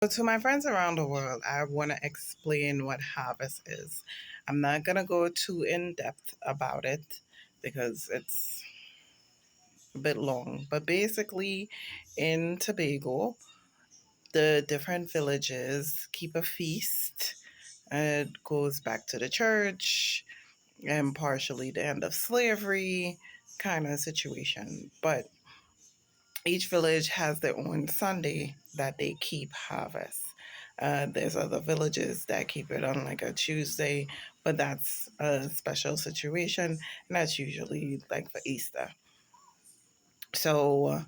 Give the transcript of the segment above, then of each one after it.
So to my friends around the world, I want to explain what harvest is. I'm not going to go too in depth about it because it's a bit long. But basically, in Tobago, the different villages keep a feast. It goes back to the church and partially the end of slavery kind of situation. But each village has their own Sunday that they keep harvest. There's other villages that keep it on like a Tuesday, but that's a special situation, and that's usually like for Easter. So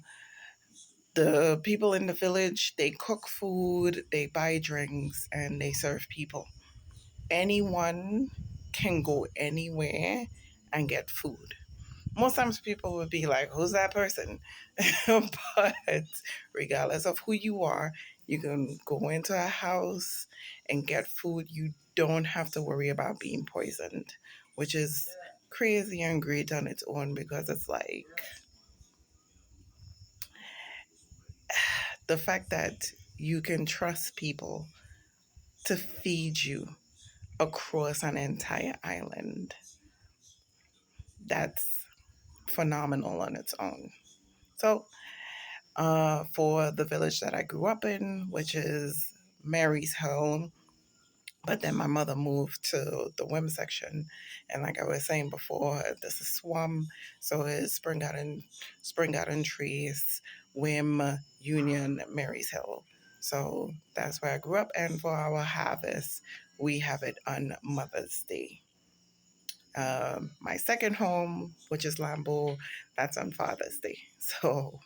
the people in the village, they cook food, they buy drinks, and they serve people. Anyone can go anywhere and get food. Most times people would be like, who's that person? But regardless of who you are, you can go into a house and get food. You don't have to worry about being poisoned, which is crazy and great on its own because it's like the fact that you can trust people to feed you across an entire island. That's phenomenal on its own. So for the village that I grew up in, which is Mary's home. But then my mother moved to the Whim section, and like I was saying before, this is SWUM, so it's Spring Garden Trees, Whim, Union, Mary's Hill. So that's where I grew up, and for our harvest, we have it on Mother's Day. My second home, which is Lambo, that's on Father's Day. So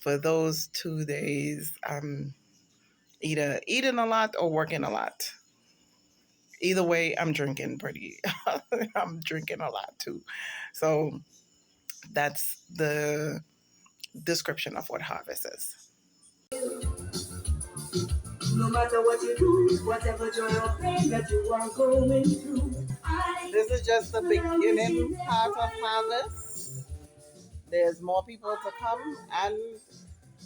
for those 2 days, I'm either eating a lot or working a lot. Either way, I'm drinking pretty. I'm drinking a lot too. So that's the description of what harvest is. No matter what you do, whatever joy or pain that you are going through, this is just the beginning part of harvest. There's more people to come, and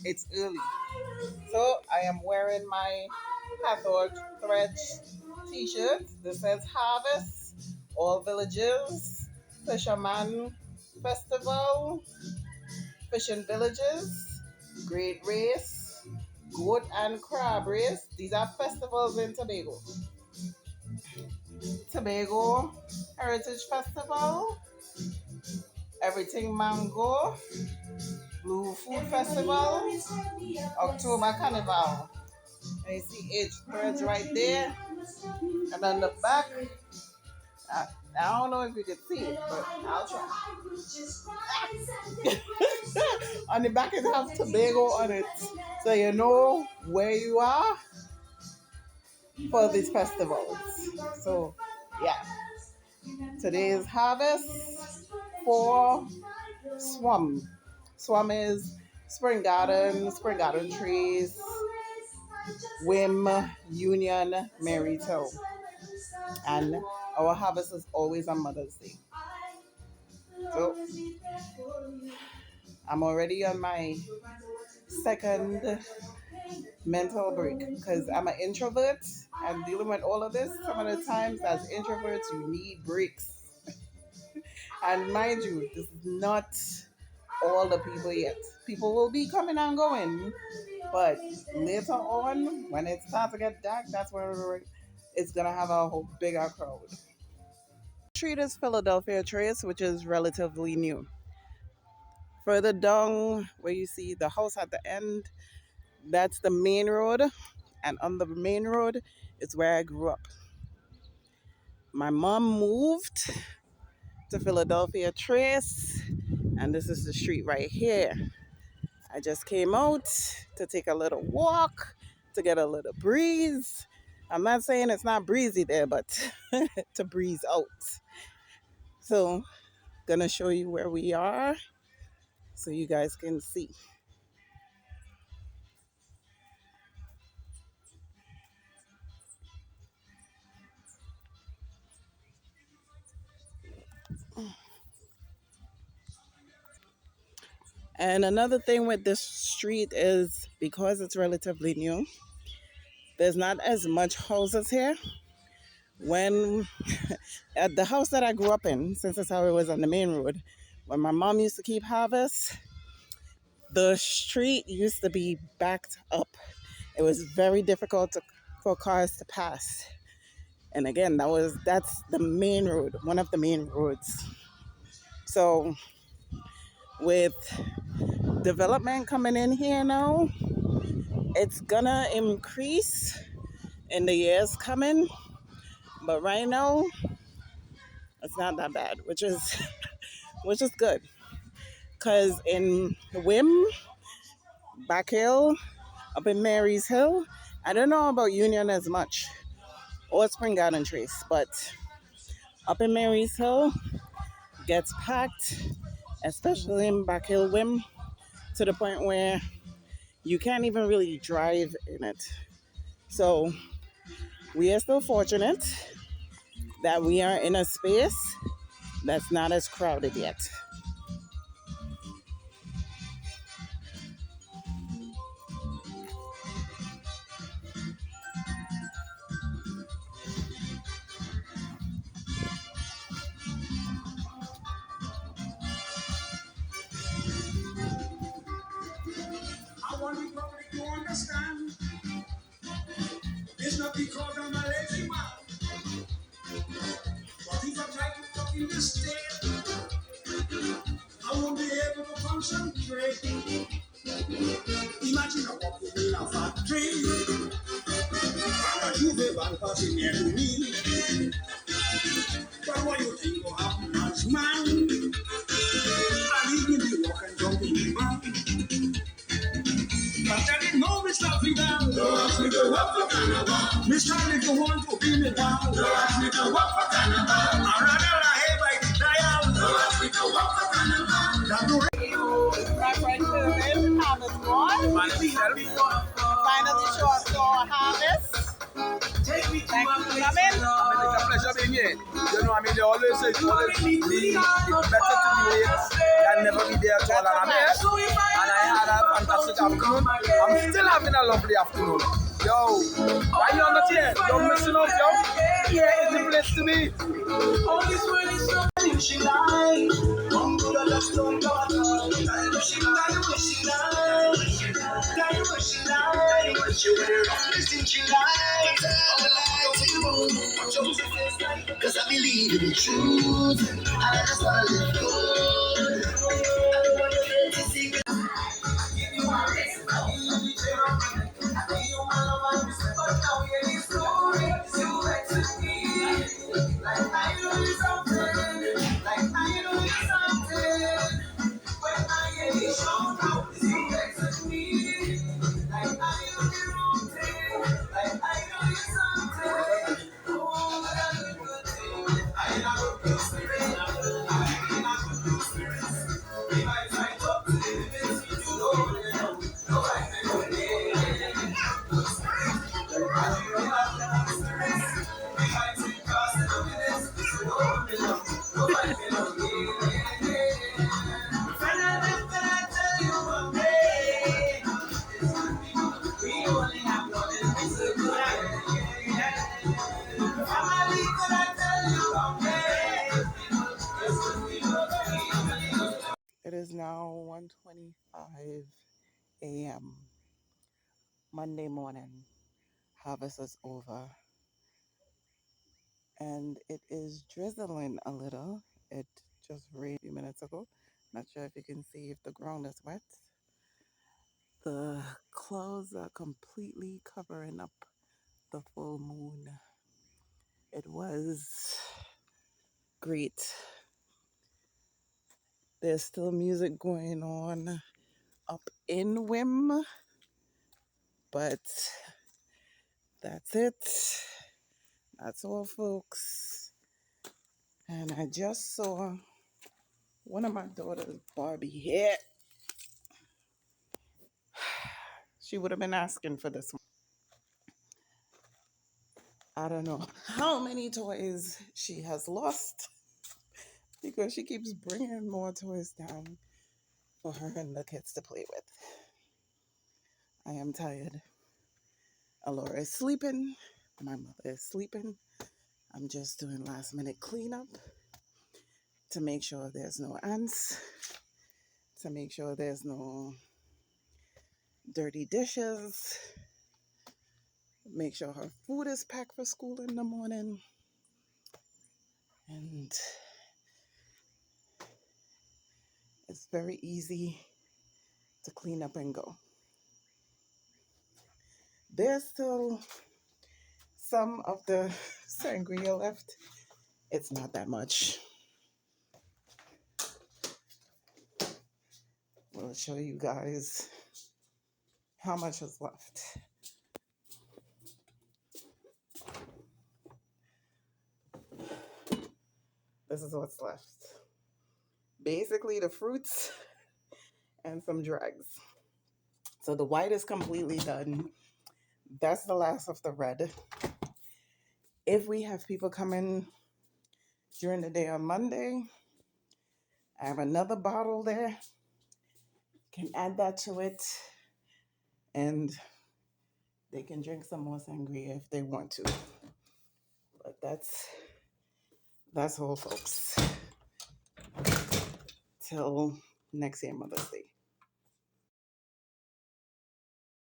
it's early. So I am wearing my Hathor Thread t-shirt. This says Harvest, All Villages, Fisherman Festival, Fishing Villages, Great Race, Goat and Crab Race. These are festivals in Tobago. Tobago Heritage Festival, Everything Mango, Blue Food Festival, October Carnival. And you see age birds right there. And on the back, I don't know if you can see it, but I'll try. On the back, it has Tobago on it. So you know where you are for these festivals. So, yeah. Today is harvest for SWUM. SWUM is Spring Garden Trees, Whim, Union, Mary's Hill. And our harvest is always on Mother's Day. So I'm already on my second mental break because I'm an introvert and dealing with all of this. Some of the times as introverts, you need breaks. And mind you, this is not all the people yet. People will be coming and going, but later on, when it starts to get dark, that's where it's gonna have a whole bigger crowd. Street is Philadelphia Trace, which is relatively new. Further down, where you see the house at the end, that's the main road, and on the main road is where I grew up. My mom moved to Philadelphia Trace, and this is the street right here. I just came out to take a little walk, to get a little breeze. I'm not saying it's not breezy there, but to breeze out. So, gonna show you where we are so you guys can see. And another thing with this street is because it's relatively new, there's not as much houses here. When at the house that I grew up in, since that's how it was on the main road, when my mom used to keep harvest, the street used to be backed up. It was very difficult for cars to pass. And again, that's the main road, one of the main roads. So with development coming in here now, it's gonna increase in the years coming. But right now, it's not that bad, which is which is good. Cause in Whim, Back Hill, up in Mary's Hill, I don't know about Union as much, or Spring Garden Trace, but up in Mary's Hill gets packed, especially in Back Hill Whim, to the point where you can't even really drive in it. So we are still fortunate that we are in a space that's not as crowded yet. I want the public to understand it's not because I'm a lazy man, but if I try to talk in this state, I won't be able to concentrate. Imagine a walking in a factory, and a juve van passing near to me. But what you think will happen as man? I leave me be walking, jumping man. But I didn't know Mr. Freedom. Don't ask me to work for Canada. Mr. Little want to be me down. Don't ask me to work for Canada. I'd rather lie by the trial. Don't ask me to work for Canada. That do Reverend Herman, Harvest Boy. Finally show us your harvest. Thank you for coming. It's a pleasure being here. You know, I mean, they always say it's better to be late than never be there at all. And I'm here, and I had a fantastic afternoon. I'm still having a lovely afternoon. Yo, why you not here? Don't miss it up, yo. Here is the place to be. All this world is so she lied. Come to the left, don't go at all. She lied, she lied. She lied. She were listen, she lied. Cause I believe in the truth. I just wanna live good. I don't want to let you see. I give you my rest. I give you the chair of my neck. I give you my love and respect. But now we are in story. You exit me. Like I know something. Like I know something. When I hear you shout out, you exit me. Like I know the wrong thing. Like I know something. Oh, that's a good thing. I love your spirit. I love your spirit. If I try to talk to the limits, you know it. No, I never did. I love your spirit. If I take past the limits, you know it. No, I never did. Friend, I tell you one day. We only have one and it's a good idea. Family, could I tell you one day? It is now 1:25 a.m. Monday morning. Harvest is over. And it is drizzling a little. It just rained a few minutes ago. Not sure if you can see if the ground is wet. The clouds are completely covering up the full moon. It was great. There's still music going on up in Whim, but that's it. That's all, folks. And I just saw one of my daughters, Barbie, here. She would have been asking for this one. I don't know how many toys she has lost because she keeps bringing more toys down for her and the kids to play with. I am tired. Alora is sleeping. My mother is sleeping. I'm just doing last minute cleanup to make sure there's no ants, to make sure there's no dirty dishes, make sure her food is packed for school in the morning. And it's very easy to clean up and go. There's still some of the sangria left. It's not that much. We'll show you guys how much is left. This is what's left. Basically the fruits and some dregs. So the white is completely done. That's the last of the red. If we have people coming during the day on Monday, I have another bottle there. Can add that to it, and they can drink some more sangria if they want to. But that's all, folks. Till next year, Mother's Day.